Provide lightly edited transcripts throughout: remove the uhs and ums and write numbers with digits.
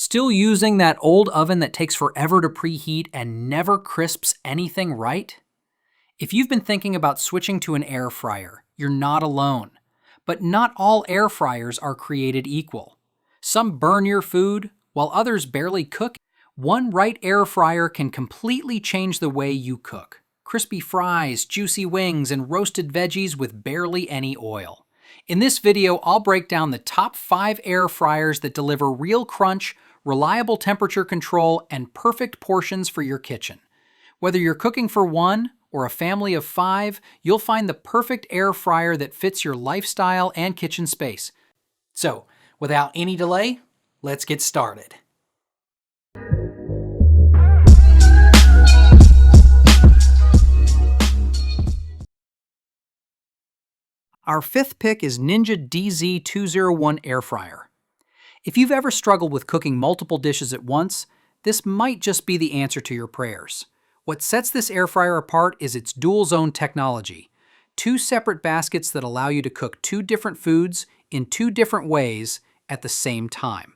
Still using that old oven that takes forever to preheat and never crisps anything right? If you've been thinking about switching to an air fryer, you're not alone. But not all air fryers are created equal. Some burn your food, while others barely cook. One right air fryer can completely change the way you cook. Crispy fries, juicy wings, and roasted veggies with barely any oil. In this video, I'll break down the top 5 air fryers that deliver real crunch, reliable temperature control, and perfect portions for your kitchen. Whether you're cooking for one or a family of 5, you'll find the perfect air fryer that fits your lifestyle and kitchen space. So, without any delay, let's get started. Our 5th pick is Ninja DZ201 Air Fryer. If you've ever struggled with cooking multiple dishes at once, this might just be the answer to your prayers. What sets this air fryer apart is its dual-zone technology. 2 separate baskets that allow you to cook 2 different foods in 2 different ways at the same time.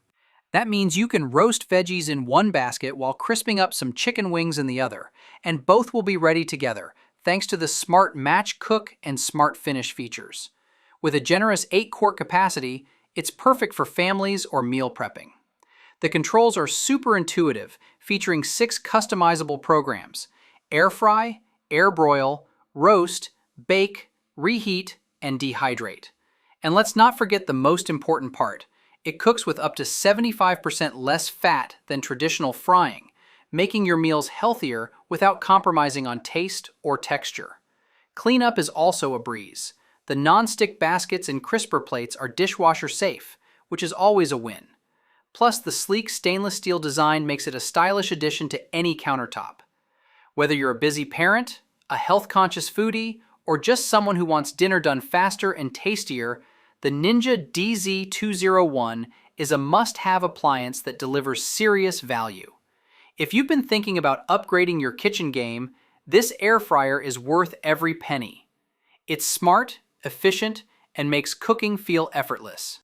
That means you can roast veggies in one basket while crisping up some chicken wings in the other, and both will be ready together, thanks to the Smart Match Cook and Smart Finish features. With a generous 8-quart capacity, it's perfect for families or meal prepping. The controls are super intuitive, featuring 6 customizable programs: air fry, air broil, roast, bake, reheat, and dehydrate. And let's not forget the most important part. It cooks with up to 75% less fat than traditional frying, making your meals healthier without compromising on taste or texture. Cleanup is also a breeze. The non-stick baskets and crisper plates are dishwasher safe, which is always a win. Plus, the sleek stainless steel design makes it a stylish addition to any countertop. Whether you're a busy parent, a health-conscious foodie, or just someone who wants dinner done faster and tastier, the Ninja DZ201 is a must-have appliance that delivers serious value. If you've been thinking about upgrading your kitchen game, this air fryer is worth every penny. It's smart, efficient, and makes cooking feel effortless.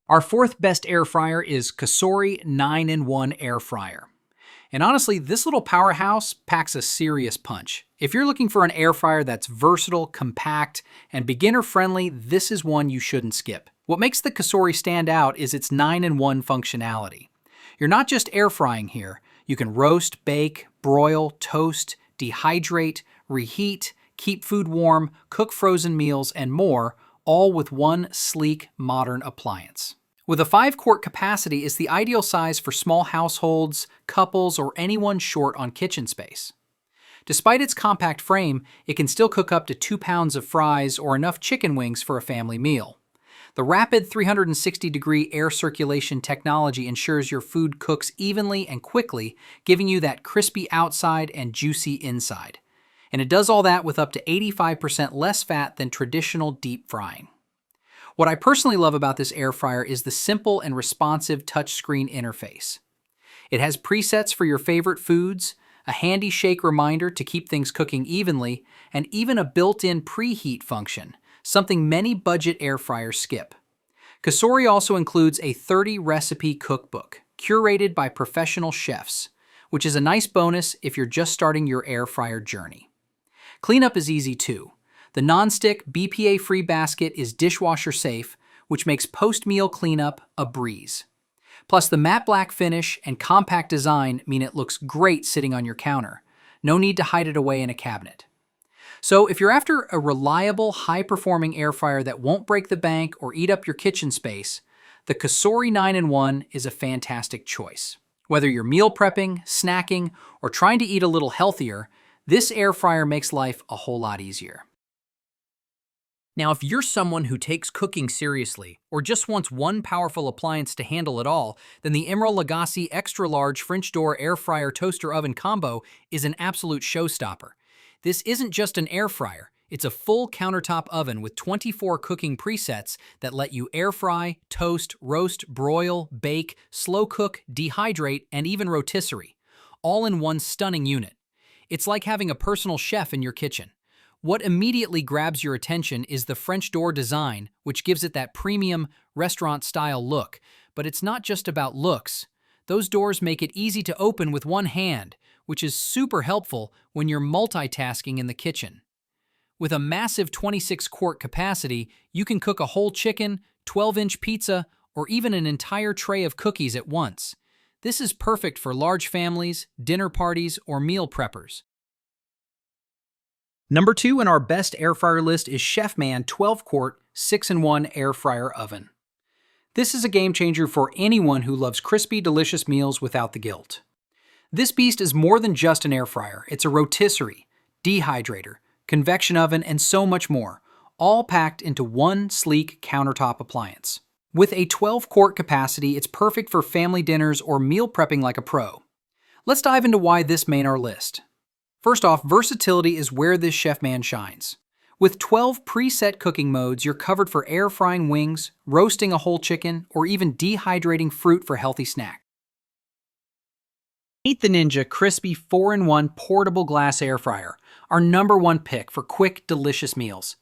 Our 4th best air fryer is Cosori 9-in-1 Air Fryer. And honestly, this little powerhouse packs a serious punch. If you're looking for an air fryer that's versatile, compact, and beginner-friendly, this is one you shouldn't skip. What makes the Cosori stand out is its 9-in-1 functionality. You're not just air frying here. You can roast, bake, broil, toast, dehydrate, reheat, keep food warm, cook frozen meals, and more, all with one sleek, modern appliance. With a 5-quart capacity, it's the ideal size for small households, couples, or anyone short on kitchen space. Despite its compact frame, it can still cook up to 2 pounds of fries or enough chicken wings for a family meal. The rapid 360-degree air circulation technology ensures your food cooks evenly and quickly, giving you that crispy outside and juicy inside. And it does all that with up to 85% less fat than traditional deep frying. What I personally love about this air fryer is the simple and responsive touchscreen interface. It has presets for your favorite foods, a handy shake reminder to keep things cooking evenly, and even a built-in preheat function, something many budget air fryers skip. Cosori also includes a 30-recipe cookbook, curated by professional chefs, which is a nice bonus if you're just starting your air fryer journey. Cleanup is easy too. The non-stick, BPA-free basket is dishwasher safe, which makes post-meal cleanup a breeze. Plus, the matte black finish and compact design mean it looks great sitting on your counter. No need to hide it away in a cabinet. So if you're after a reliable, high-performing air fryer that won't break the bank or eat up your kitchen space, the Cosori 9-in-1 is a fantastic choice. Whether you're meal prepping, snacking, or trying to eat a little healthier, this air fryer makes life a whole lot easier. Now, if you're someone who takes cooking seriously or just wants one powerful appliance to handle it all, then the Emeril Lagasse Extra Large French Door Air Fryer Toaster Oven Combo is an absolute showstopper. This isn't just an air fryer, it's a full countertop oven with 24 cooking presets that let you air fry, toast, roast, broil, bake, slow cook, dehydrate, and even rotisserie, all in one stunning unit. It's like having a personal chef in your kitchen. What immediately grabs your attention is the French door design, which gives it that premium, restaurant-style look, But it's not just about looks. Those doors make it easy to open with one hand, which is super helpful when you're multitasking in the kitchen. With a massive 26-quart capacity, you can cook a whole chicken, 12-inch pizza, or even an entire tray of cookies at once. This is perfect for large families, dinner parties, or meal preppers. Number 2 in our best air fryer list is Chefman 12-quart 6-in-1 air fryer oven. This is a game changer for anyone who loves crispy, delicious meals without the guilt. This beast is more than just an air fryer. It's a rotisserie, dehydrator, convection oven, and so much more, all packed into one sleek countertop appliance. With a 12-quart capacity, it's perfect for family dinners or meal prepping like a pro. Let's dive into why this made our list. First off, versatility is where this Chefman shines. With 12 preset cooking modes, you're covered for air frying wings, roasting a whole chicken, or even dehydrating fruit for healthy snacks. Meet the Ninja Crispy 4-in-1 Portable Glass Air Fryer, our number 1 pick for quick, delicious meals.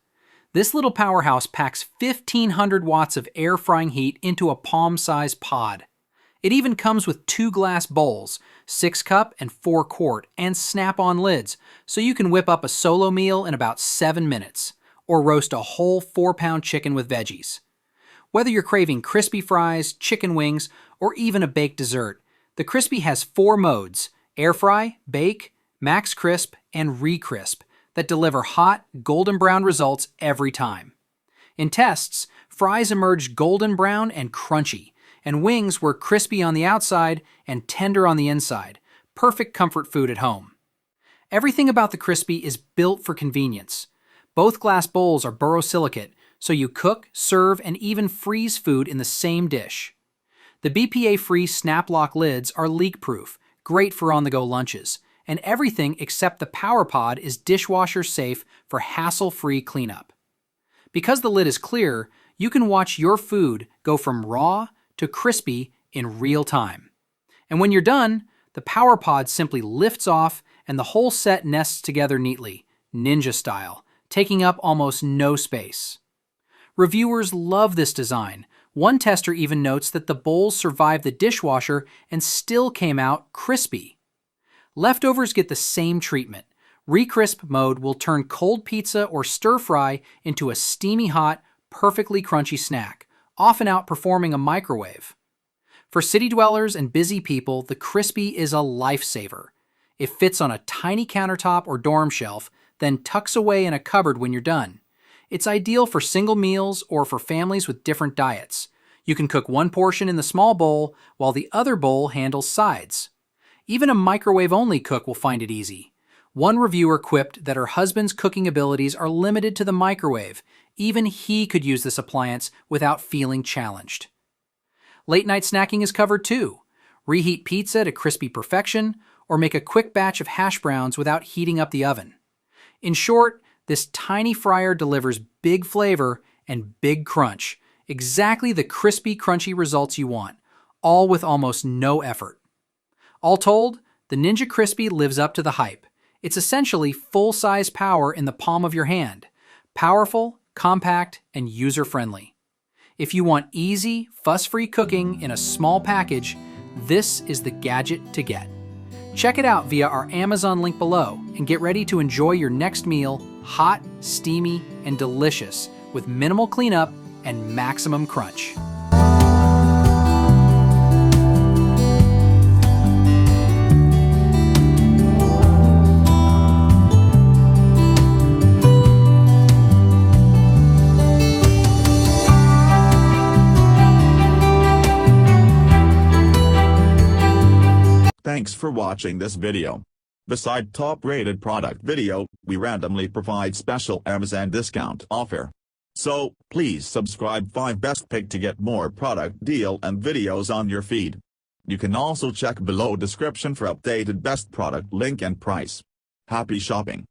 This little powerhouse packs 1,500 watts of air frying heat into a palm-sized pod. It even comes with 2 glass bowls, 6-cup and 4-quart, and snap-on lids, so you can whip up a solo meal in about 7 minutes, or roast a whole 4-pound chicken with veggies. Whether you're craving crispy fries, chicken wings, or even a baked dessert, the Crispy has 4 modes: air fry, bake, max crisp, and re-crisp, that deliver hot, golden brown results every time. In tests, fries emerged golden brown and crunchy, and wings were crispy on the outside and tender on the inside, perfect comfort food at home. Everything about the Crispy is built for convenience. Both glass bowls are borosilicate, so you cook, serve, and even freeze food in the same dish. The BPA-free snap-lock lids are leak-proof, great for on-the-go lunches, and everything except the power pod is dishwasher safe for hassle-free cleanup. Because the lid is clear, you can watch your food go from raw to crispy in real time. And when you're done, the power pod simply lifts off and the whole set nests together neatly, ninja style, taking up almost no space. Reviewers love this design. One tester even notes that the bowls survived the dishwasher and still came out crispy. Leftovers get the same treatment. Re-crisp mode will turn cold pizza or stir-fry into a steamy hot, perfectly crunchy snack, often outperforming a microwave. For city dwellers and busy people, the Crispy is a lifesaver. It fits on a tiny countertop or dorm shelf, then tucks away in a cupboard when you're done. It's ideal for single meals or for families with different diets. You can cook one portion in the small bowl, while the other bowl handles sides. Even a microwave-only cook will find it easy. One reviewer quipped that her husband's cooking abilities are limited to the microwave. Even he could use this appliance without feeling challenged. Late-night snacking is covered too. Reheat pizza to crispy perfection, or make a quick batch of hash browns without heating up the oven. In short, this tiny fryer delivers big flavor and big crunch, exactly the crispy, crunchy results you want, all with almost no effort. All told, the Ninja Crispy lives up to the hype. It's essentially full-size power in the palm of your hand. Powerful, compact, and user-friendly. If you want easy, fuss-free cooking in a small package, this is the gadget to get. Check it out via our Amazon link below and get ready to enjoy your next meal hot, steamy, and delicious with minimal cleanup and maximum crunch. Thanks for watching this video. Beside top-rated product video, we randomly provide special Amazon discount offer. So, please subscribe 5 Best Pick to get more product deal and videos on your feed. You can also check below description for updated best product link and price. Happy shopping!